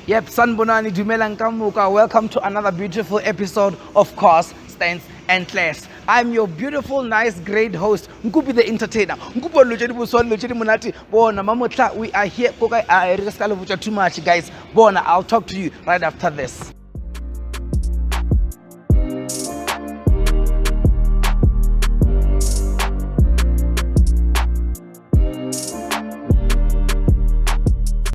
Yep, Sanbonani Dumelang Kamuka. Welcome to another beautiful episode of Cars, Stands and Class. I'm your beautiful, nice, great host, Nkupi the entertainer. Nkupi Luchedi Buswan, Luchedi Munati. Bona Mamutla, we are here. Kokai I too much, guys. Bona, I'll talk to you right after this.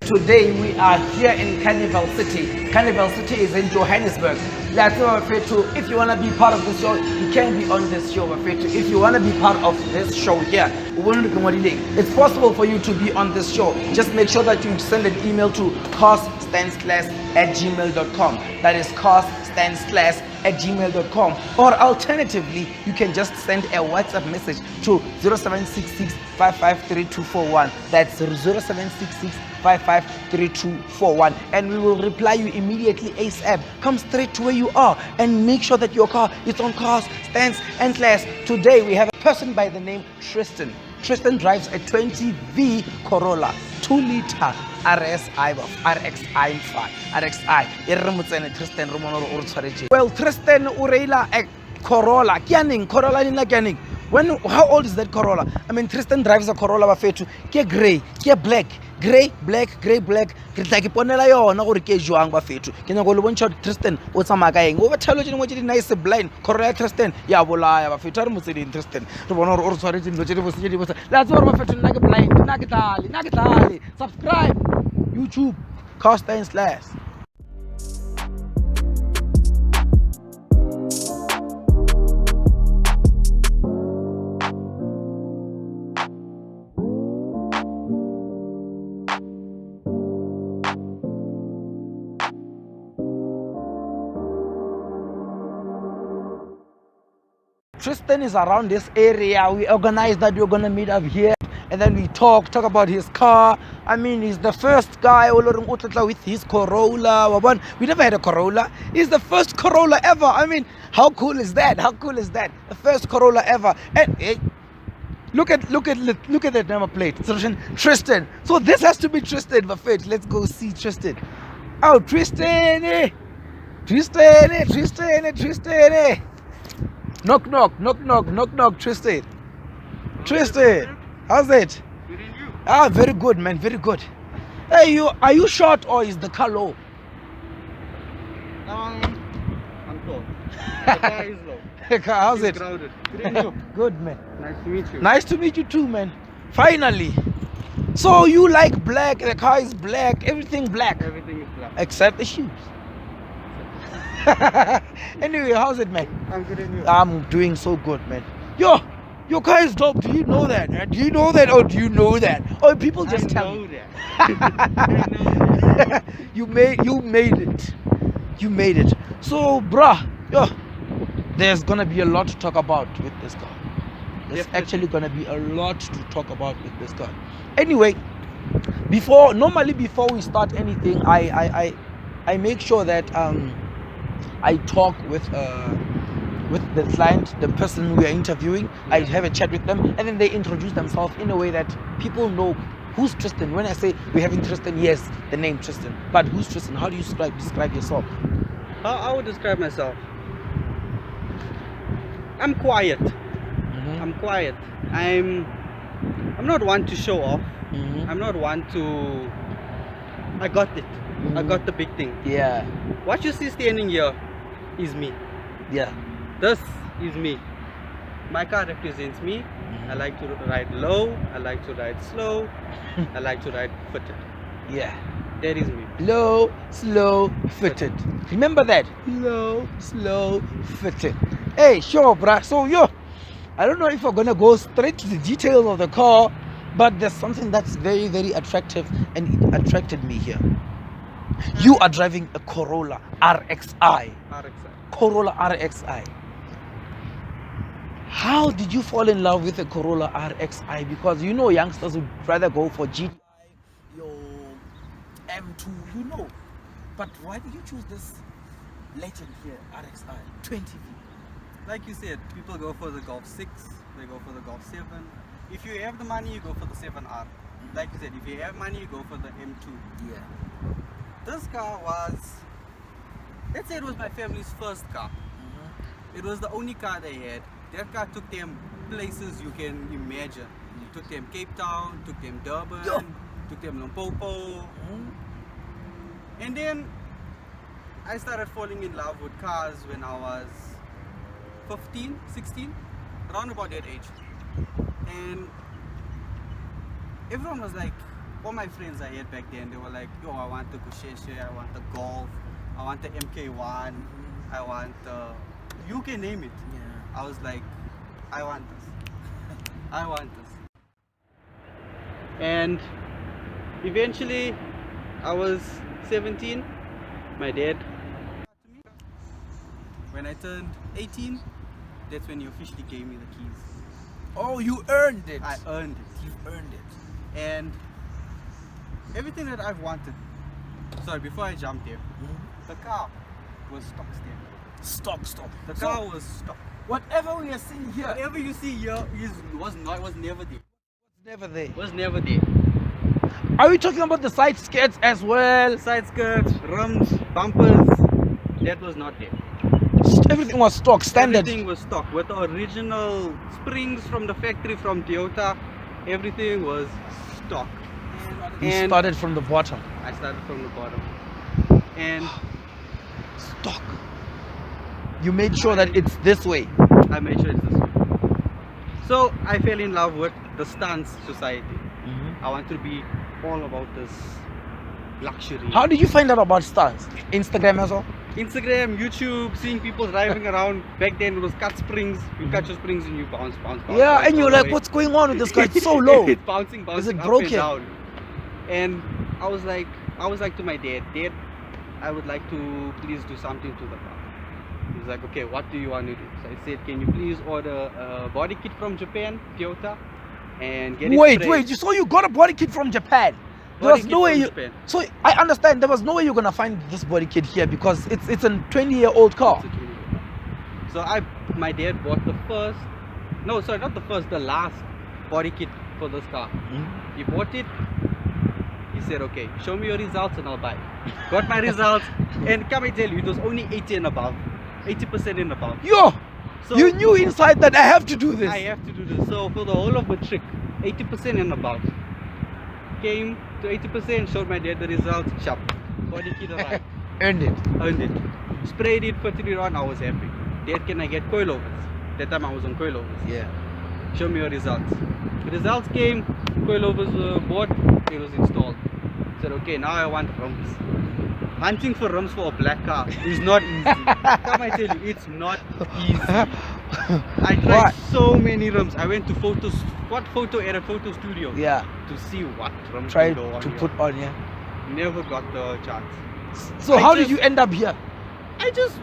Today we are here in Carnival City. Carnival City is in Johannesburg. If you want to be part of this show, you can be on this show. If you want to be part of this show here, it's possible for you to be on this show. Just make sure that you send an email to coststandsclass@gmail.com. That is coststandsclass@gmail.com. Or alternatively, you can just send a WhatsApp message to 0766 553241. That's 0766 553241, and we will reply you immediately ASAP. Come straight to where you are and make sure that your car is on Cars, Stands and Class. Today we have a person by the name Tristan. Tristan drives a 20V Corolla 2-liter RSI. Well, Tristan Ureila a Corolla. Corolla nina kianing. How old is that Corolla? I mean, Tristan drives a Corolla bafetu. Ke grey, ke black. Grey, black. Re tla ke ponela yona gore ke jwang ba fetu. Ke nyaka le bontsha Tristan o tsamaya ka eng. O ba thalo tšene mo tše di nice blind. Corolla ya Tristan ya bolaya ba fetu. Re motseding Tristan. Re bona gore o re tshwaretse dilo tše di bose tše di bose. La tseba gore ba fetu nna ke blind. Nna ke tlale. Subscribe YouTube Cars Stands Class. Tristan is around this area. We organized that we're gonna meet up here, and then we talk about his car. I mean, he's the first guy with his Corolla. We never had a Corolla. He's the first Corolla ever. I mean, how cool is that? The first Corolla ever. And hey, look at that number plate. Tristan. So this has to be Tristan. Buffett. Let's go see Tristan. Oh, Tristan. Knock, Tristan. Tristan, how's it? Good and you? Ah, very good, man, very good. Hey, are you short or is the car low? I'm tall. The car is low. How's it? Crowded. Good and you? Good, man. Nice to meet you. Nice to meet you too, man. Finally. So you like black, the car is black, everything black. Everything is black. Except the shoes. Anyway, how's it, man? I'm good and you? I'm doing so good, man. Your car is dope. Do you know that? Do you know that or do you know that? Or people just tell know me? That. You made it. So, bruh, there's gonna be a lot to talk about with this car. There's actually gonna be a lot to talk about with this car. Anyway, before we start anything, I make sure that I talk with the client, the person we are interviewing. I have a chat with them, and then they introduce themselves in a way that people know who's Tristan. When I say we're having Tristan, yes, the name Tristan, but who's Tristan? How do you describe yourself? How I would describe myself? I'm quiet. Mm-hmm. I'm quiet. I'm not one to show off. Mm-hmm. I'm not one to. I got it. Mm-hmm. I got the big thing. Yeah. What you see standing here is me. Yeah. This is me. My car represents me. I like to ride low. I like to ride slow. I like to ride footed. Yeah. That is me. Low, slow, fitted. Remember that? Low, slow, fitted. Hey, sure, bruh. So, I don't know if we're gonna go straight to the details of the car, but there's something that's very, very attractive, and it attracted me here. You are driving a Corolla RXI. Corolla RXI. How did you fall in love with a Corolla RXI? Because youngsters would rather go for GTI, your M2, But why did you choose this legend here, RXI 20V? Like you said, people go for the Golf 6, they go for the Golf 7. If you have the money, you go for the 7R. Like you said, if you have money, you go for the M2. Yeah. This car was, let's say it was my family's first car. It was the only car they had. That car took them places you can imagine. Took them Cape Town, took them Durban, took them Limpopo. And then I started falling in love with cars when I was 15, 16, around about that age. And everyone was like, all my friends I had back then, they were like, yo, I want the Gusheshe, I want the Golf, I want the MK1, I want the, you can name it. I was like, I want this. I want this. And eventually, I was 17. My dad, when I turned 18, that's when he officially gave me the keys. Oh, you earned it. I earned it. You earned it. And everything that I've wanted. Sorry, before I jumped there, the car was stock still. Stock. The car was stock. Whatever we are seeing here, Whatever you see here was never there. it's never there. Was never there. Are we talking about the side skirts as well? Side skirts, rims, bumpers, that was not there. Everything was stock, standard. Everything was stock with the original springs from the factory from Toyota. Everything was stock. You And started from the bottom. I started from the bottom. And Stock. You made sure that it's this way. I made sure it's this way. So I fell in love with the stance society. I want to be all about this luxury. How did you find out about stars? Instagram as well? Instagram, YouTube, seeing people driving around. Back then it was cut springs. You cut your springs and you bounce. Yeah, bounce and you're all the like, way. what's going on with this guy? It's so low. It's bouncing Is it up broken? and down. And I was like to my dad, I would like to please do something to the car. He was like, okay, what do you want to do? So I said, can you please order a body kit from Japan, Toyota, and get it sprayed. Wait, so you got a body kit from Japan? There Body was kit no way from you. Japan. So I understand there was no way you're gonna find this body kit here because it's a 20-year-old car. It's a 20-year-old. So my dad bought the last body kit for this car. He bought it. He said, okay, show me your results and I'll buy it. Got my results, and can I tell you, it was only 80 and above, 80% and above. Yo, So you knew inside that I have to do this. I have to do this. So for the whole of the trick, 80% and above. Came to 80%, showed my dad the results, sharp. Body kit arrived. Earned it. Earned it. Sprayed it, fitted it on, I was happy. Dad, can I get coilovers? That time I was on coilovers. Yeah. Show me your results. The results came, coilovers were bought, it was installed. Said, okay, now I want rims. Hunting for rims for a black car is not easy. Come I tell you, it's not easy. I tried so many rims. I went to photo at a photo studio. Yeah. To see what rims Tried to go on to here. put on, yeah. Never got the chance. So I how did just- you end up here? I just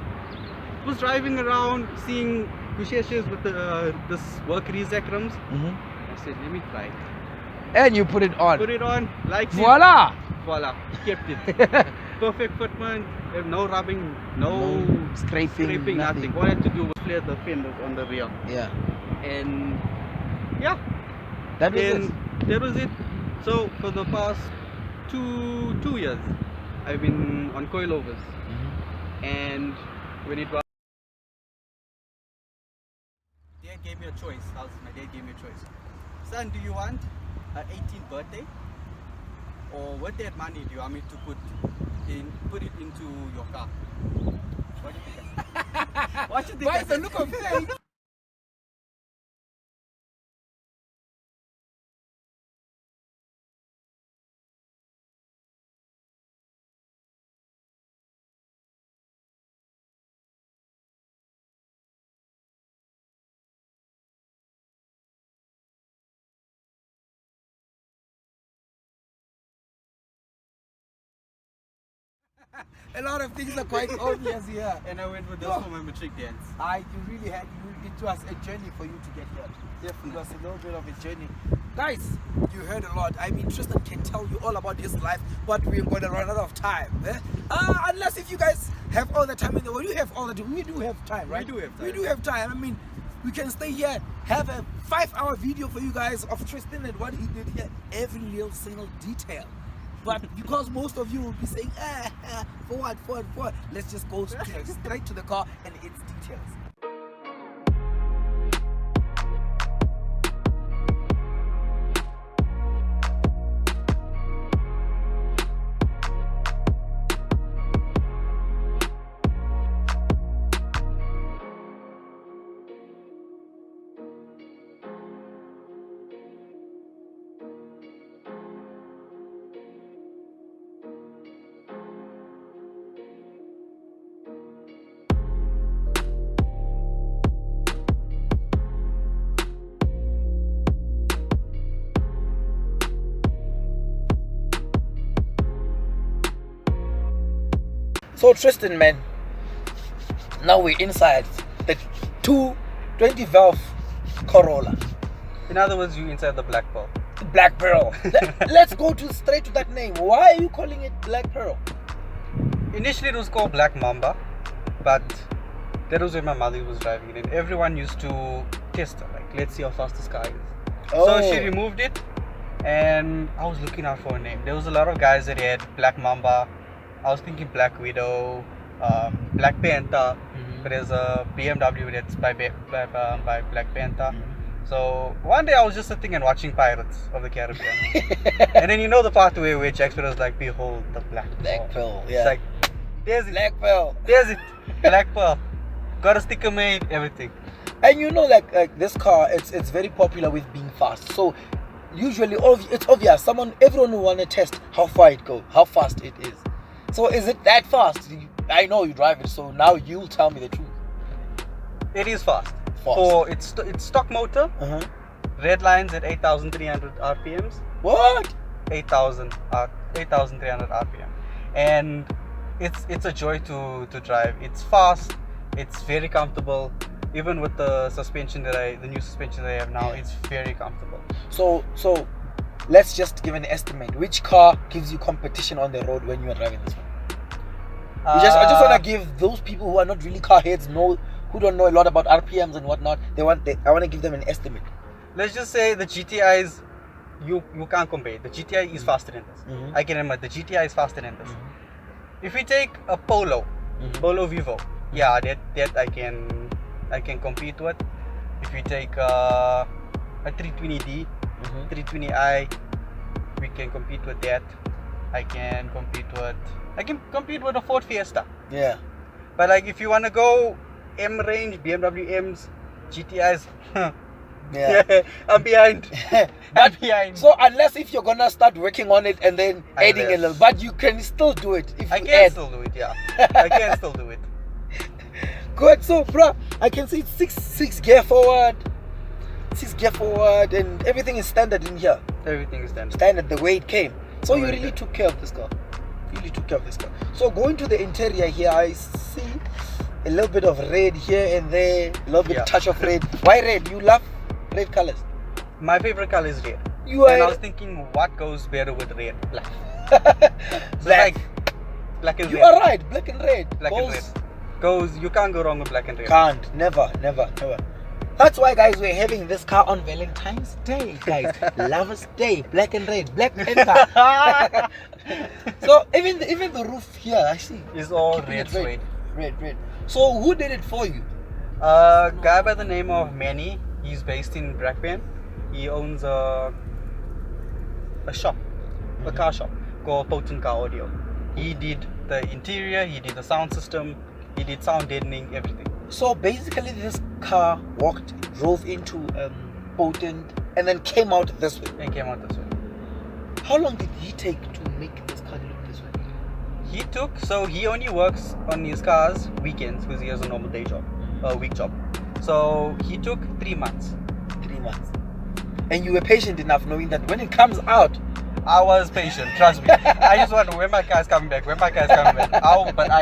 was driving around seeing Gusheshes with this work Rizak rims. I said, let me try it. And you put it on. Put it on, like Voila! voila, kept it. Perfect fitment, no rubbing, no scraping, nothing. All I had to do was flare the fenders on the rear. Yeah. And yeah, That was then it. that was it. So for the past two years, I've been on coilovers. And when it was, Dad gave me a choice. My dad gave me a choice. Son, do you want an 18th birthday? Or with that money, do you want me to put it into your car? What do you think? What do you think? Why is the look of faith? A lot of things are quite obvious here. And I went with this for my matric dance. You really had, it was a journey for you to get here. Definitely. It was a little bit of a journey. Guys, you heard a lot. I mean, Tristan can tell you all about his life, but we're going to run out of time. Unless if you guys have all the time in the world. You have all the time. We do have time, right? We do have time. We do have time. I mean, we can stay here, have a 5-hour video for you guys of Tristan and what he did here. Every little single detail. But because most of you will be saying, forward, let's just go straight to the car and its details. So Tristan, man, now we're inside the 220 valve Corolla. In other words, you inside the BlackPearl. BlackPearl. Let's go straight to that name. Why are you calling it BlackPearl? Initially, it was called Black Mamba, but that was when my mother was driving it, and everyone used to test her, like, let's see how fast this car is. Oh. So she removed it, and I was looking out for a name. There was a lot of guys that had Black Mamba. I was thinking Black Widow, Black Panther. But there's a BMW that's by Black Panther. So one day I was just sitting and watching Pirates of the Caribbean, and then you know the part where Jack Sparrow's like, "Behold the Black Pearl." Yeah. It's like, there's it, Black Pearl. there's it, Black Pearl. Got a sticker made, everything. And you know, like this car, it's very popular with being fast. So usually, it's obvious. Everyone will want to test how far it goes, how fast it is. So is it that fast? I know you drive it, so now you'll tell me the truth. It is fast. Fast. For it's stock motor. Red lines at 8,300 RPMs. What? 8,300 RPM, and it's a joy to drive. It's fast. It's very comfortable. Even with the suspension the new suspension that I have now, it's very comfortable. So let's just give an estimate. Which car gives you competition on the road when you are driving this one? I just want to give those people who are not really car heads, who don't know a lot about RPMs and whatnot. I want to give them an estimate. Let's just say the GTIs, you can't compare. The GTI is faster than this. I can admit the GTI is faster than this. If we take a Polo Vivo, yeah, that I can compete with. If we take a 320D, 320i, we can compete with that. I can compete with a Ford Fiesta. Yeah. But like if you wanna go M range, BMW M's, GTIs, yeah, I'm behind. I'm behind. So unless if you're gonna start working on it and then adding a little, but you can still do it if I you can add. still do it, yeah. I can still do it. Good. So, bro, I can see six gear forward, and everything is standard in here. Everything is standard. Standard the way it came. So you Already really done. took care of this car. So going to the interior here, I see a little bit of red here and there, a little bit touch of red. Why red? You love red colors. My favorite color is red. And I was thinking, what goes better with red? Black. So black. like, black and You red. are right. Black and red. Black and red. Goes. You can't go wrong with black and red. Can't. Never. That's why, guys, we're having this car on Valentine's Day, guys. Lovers' Day. Black and red. Black Panther. So even the roof here, I see. Is all Keeping red it suede. Red. So who did it for you? A guy by the name of Manny. He's based in BlackPearl. He owns a shop, a car shop called Potent Car Audio. He did the interior, he did the sound system, he did sound deadening, everything. So basically, this car drove into Potent, and then came out this way. And came out this way. How long did he take to make this car look this way? He only works on his cars weekends because he has a normal day job, a week job. So he took 3 months. 3 months. And you were patient enough knowing that when it comes out, I was patient, trust me. I just wonder when my car is coming back, but I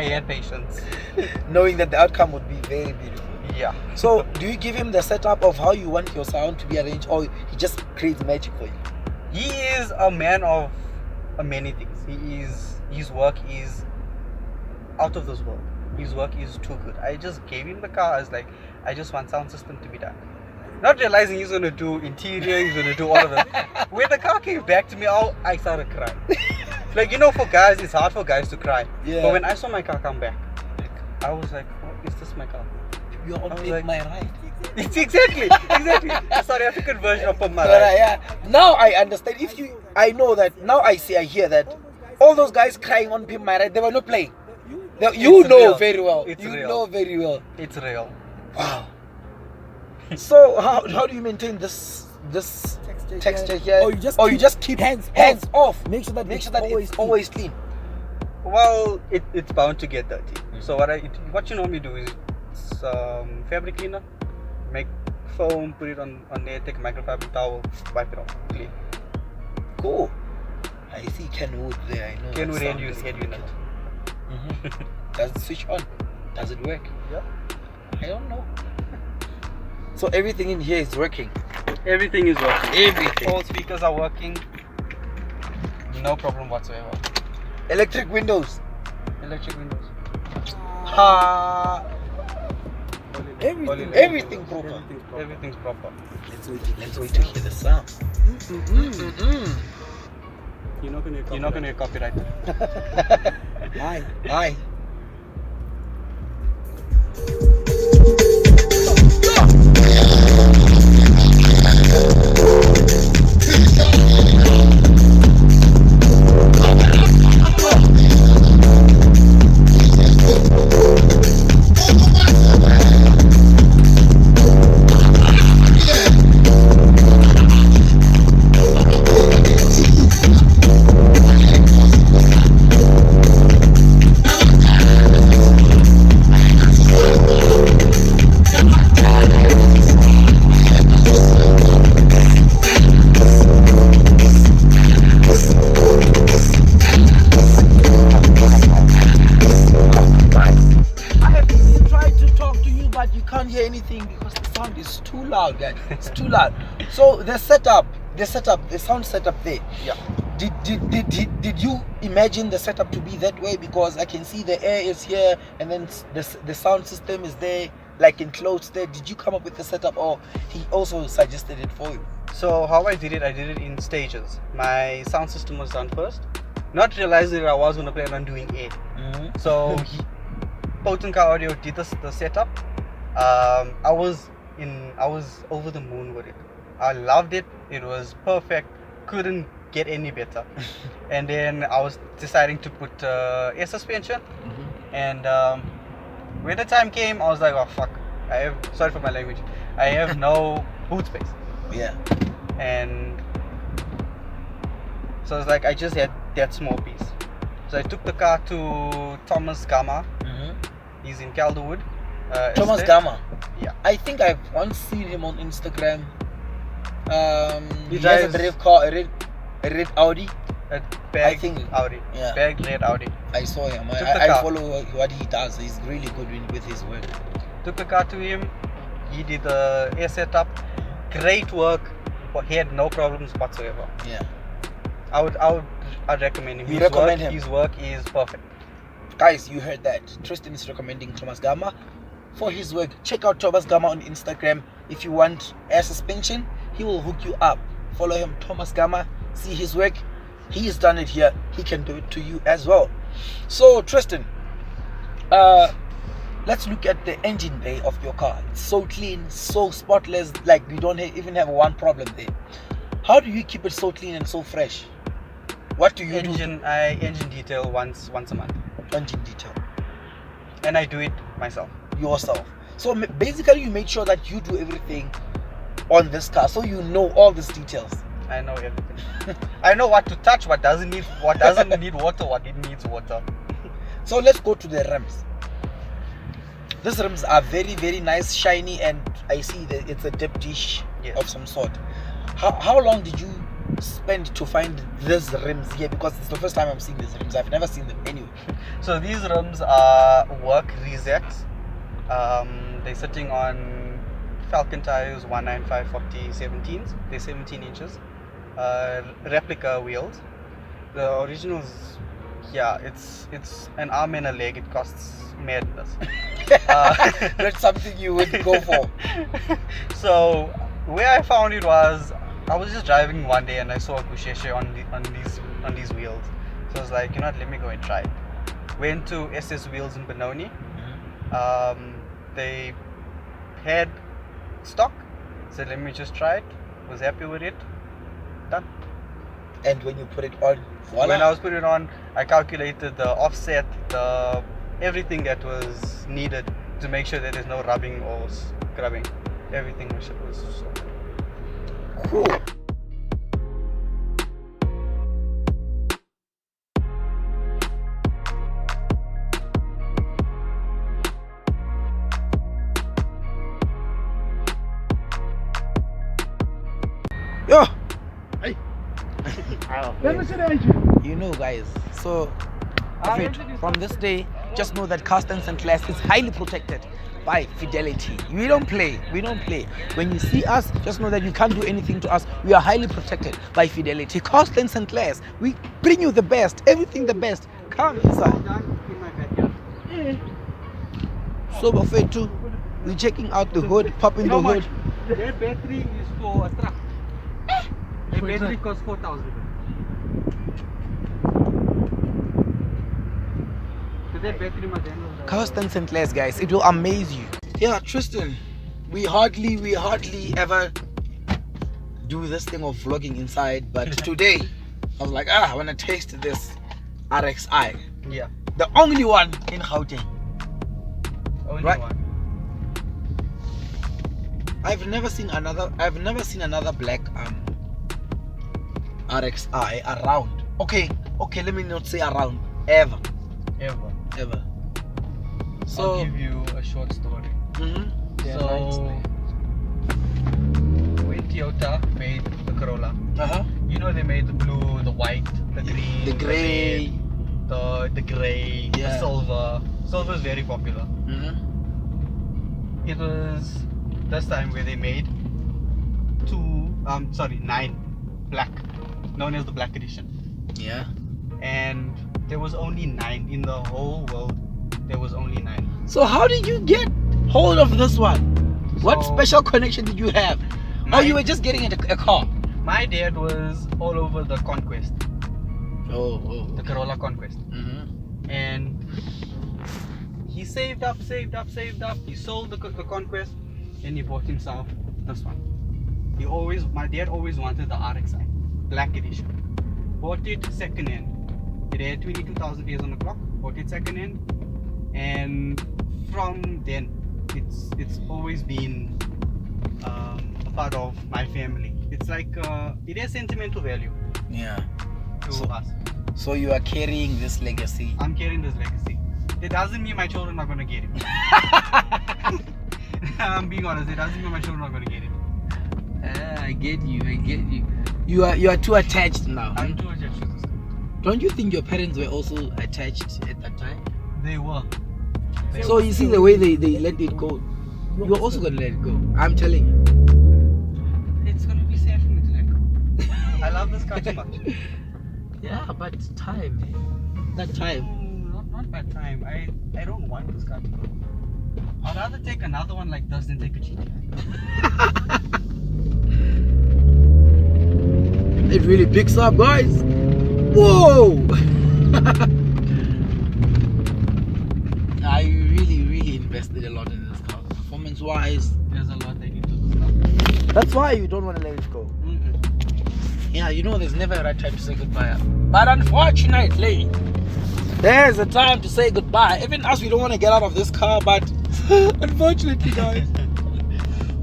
had patience. knowing that the outcome would be very beautiful. Yeah. So do you give him the setup of how you want your sound to be arranged, or he just creates magic for you? He is a man of many things. His work is out of this world. His work is too good. I just gave him the car. I was like, I just want sound system to be done. Not realizing he's gonna do interior, he's gonna do all of it. When the car came back to me, I started crying. Like, you know, for guys, it's hard for guys to cry. Yeah. But when I saw my car come back, I was like, oh, is this my car? You're on I was Pimp like- My Ride. It's exactly. The South African version of my Yeah. Now I understand. I know that. Now I hear that. All those guys crying on Pimp My Ride, they were not playing. You It's know real. very well. It's you real. know very well. It's real. Wow. So how do you maintain this texture here? Or you just keep hands off. Make sure that It's always clean. Well, it's bound to get dirty. So what you normally do is fabric cleaner, make foam, put it on there, take a microfiber towel, wipe it off, clean. Cool. I see Kenwood there. I know. Kenwood that head sound unit. Does it switch on? Does it work? Yeah. I don't know. So everything in here is working. Everything is working. Everything. All speakers are working. No problem whatsoever. Electric windows. Electric windows. Ha. Everything. Everything proper. Everything's proper. Let's wait to hear the sound. You're not gonna get copyrighted. Bye. You can't hear anything because the sound is too loud, guys. It's too loud. So the sound setup there. Yeah. Did you imagine the setup to be that way? Because I can see the air is here and then the sound system is there, like enclosed there. Did you come up with the setup, or he also suggested it for you? So how I did it in stages. My sound system was done first, not realizing that I was gonna plan on doing air. So Potent Car Audio did the setup. I was over the moon with it. I loved it. It was perfect. Couldn't get any better. And then I was deciding to put air suspension. And when the time came, I was like, oh fuck! Sorry for my language. I have no boot space. Yeah. And so it's like I just had that small piece. So I took the car to Thomas Gama. He's in Calderwood. Thomas estate. Gama. Yeah. I think I've once seen him on Instagram. He He has drives- a red car, a red Audi. A bag I think- Audi. yeah. Bag red Audi. I saw him. Took the I car. follow what he does. He's really good with his work. Took the car to him. He did the air setup. Great work. But he had no problems whatsoever. Yeah. I'd recommend him. You recommend him? His work is perfect. Guys, you heard that. Tristan is recommending Thomas Gama for his work. Check out Thomas Gama on Instagram. If you want air suspension, he will hook you up. Follow him, Thomas Gama. See his work. He's done it here. He can do it to you as well. So Tristan, let's look at the engine bay of your car. It's so clean, so spotless. Like you don't even have one problem there. How do you keep it so clean and so fresh? What do you do? I engine detail once a month, Engine detail and I do it myself. yourself. So basically, you make sure that you do everything on this car, so you know all these details. I know everything. I know what to touch, what doesn't need water, what it needs water. So let's go to the rims. These rims are very, very nice, shiny, and I see that it's a dip dish Yes. of some sort. How long did you spend to find these rims here? Because it's the first time I'm seeing these rims. I've never seen them anywhere. So these rims are work Rezex. They're sitting on Falcon tires 195 40 17s. They're 17 inches. Replica wheels. The originals, yeah, it's an arm and a leg. It costs madness. That's something you would go for. So where I found it was, I was just driving one day and I saw a Kusheshe on these wheels. So I was like, you know what, let me go and try it. Went to SS Wheels in Benoni. They had stock. Said, let me just try it. Was happy with it. Done. And when you put it on, voila. When I was putting it on, I calculated the offset, the everything that was needed to make sure that there's no rubbing or scrubbing. Everything was so cool. Yo! Hey! You know, guys, so from this day, just know that Cast and St. Clair is highly protected by Fidelity. We don't play. When you see us, just know that you can't do anything to us. We are highly protected by Fidelity. Cast and St. Clair, we bring you the best, everything the best. Come inside. done in my backyard. So buffet too. We're checking out the hood, popping the hood. That battery is for a truck. The battery costs 4,000. So that battery must handle the... Cast and St. Clair, guys, it will amaze you. Yeah, Tristan, we hardly ever do this thing of vlogging inside, but today I was like, I want to taste this RXI. Yeah. The only one in Gauteng. Only Right. one. I've never seen another black RXI around. Okay, let me not say around. Ever. So I'll give you a short story. yeah, So when Toyota made the Corolla, you know they made the blue, the white, the green, the grey, the grey, Yeah. the silver. Silver is very popular. It was this time where they made 9 black, known as the black edition. yeah. And there was only 9 in the whole world. There was only 9. So how did you get hold of this one? What So- special connection did you have? My- Or you were just getting a car? My dad was all over the Conquest, Oh. the Corolla Conquest, and he saved up. He sold the Conquest, and he bought himself this one. My dad always wanted the RXI, black edition. Bought it second hand. It had 22,000 days on the clock. Bought it second hand, and from then, it's always been a part of my family. It's like it has sentimental value Yeah. to us. So you are carrying this legacy. I'm carrying this legacy. It doesn't mean my children are gonna get it. I'm being honest. It doesn't mean my children are gonna get it. I get you. You are too attached now. I'm too attached to this. Don't you think your parents were also attached at that time? They were. So you see the way they let it go. You're also gonna let it go. I'm telling you. It's gonna be sad for me to let go. I love this car too much. Yeah, but time, man. That time. Not by time. I don't want this car to go. I'd rather take another one like this than take a GTI. It really picks up, guys. Whoa! I really invested a lot in this car. Performance-wise, There's a lot I need to do now. that's why you don't want to let it go. Yeah, you know there's never a right time to say goodbye. But unfortunately, there's a time to say goodbye. Even us, we don't want to get out of this car, but unfortunately, guys,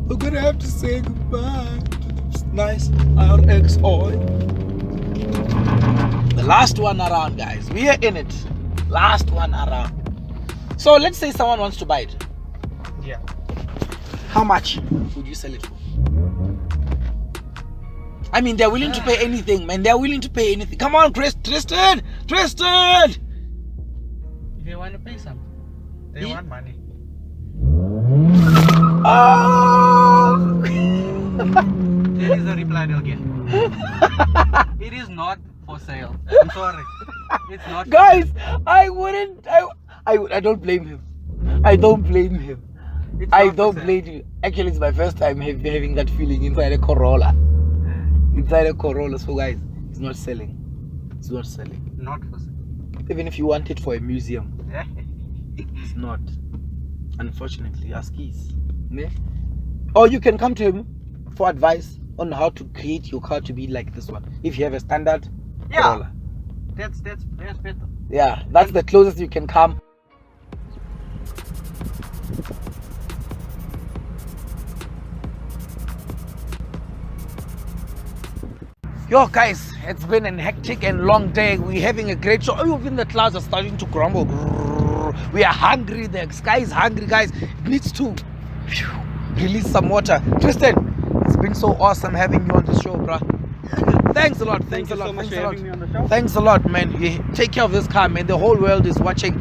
we're gonna have to say goodbye to this nice RX oil. The last one around, guys. We are in it. Last one around. So let's say someone wants to buy it. Yeah. How much would you sell it for? I mean, they're willing to pay anything, man. They're willing to pay anything. Come on, Tristan! Tristan! If you want to pay something, they want money. Oh! There is a reply they'll get. It is not for sale. I'm sorry. It's not. Guys, I don't blame him. I don't blame him. It's I not for don't sale. blame you. Actually, it's my first time having that feeling inside a Corolla. So guys, it's not selling. It's not selling. Not for sale. Even if you want it for a museum, it's not. Unfortunately, ask keys. Ne? Or you can come to him for advice on how to create your car to be like this one. If you have a standard Corolla. That's better. Yeah, that's the closest you can come. Yo guys, it's been a hectic and long day. We're having a great show. Oh, even the clouds are starting to grumble. We are hungry. The sky is hungry, guys. It needs to release some water. Tristan, it's been so awesome having you on the show, bruh. Thanks a lot. Thank you so much for having me on the show. Thanks a lot, man. You take care of this car, man. The whole world is watching.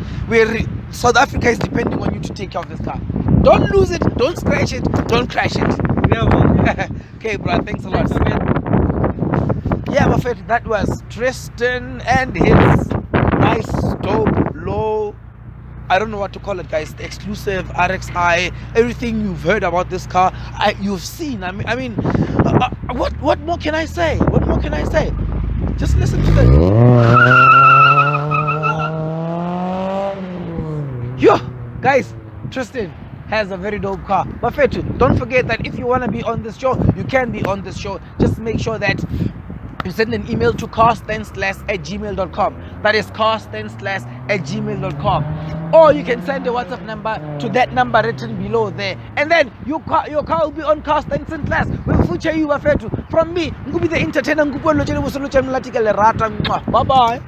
South Africa is depending on you to take care of this car. Don't lose it. Don't scratch it. Don't crash it. Never. Okay, bruh. Thanks a lot. Yeah, my friend, that was Tristan and his nice, dope, low, I don't know what to call it, guys, the exclusive RXi, everything you've heard about this car, you've seen. I mean, what more can I say? What more can I say? Just listen to that. Yo, guys, Tristan has a very dope car. But friend, don't forget that if you want to be on this show, you can be on this show. Just make sure that you send an email to carstenslas@gmail.com. That is carstenslas@gmail.com. Or you can send a WhatsApp number to that number written below there. And then your car will be on Carstenslas. We'll feature you, Bafetu. From me, Ngubi the entertainer, Bye bye.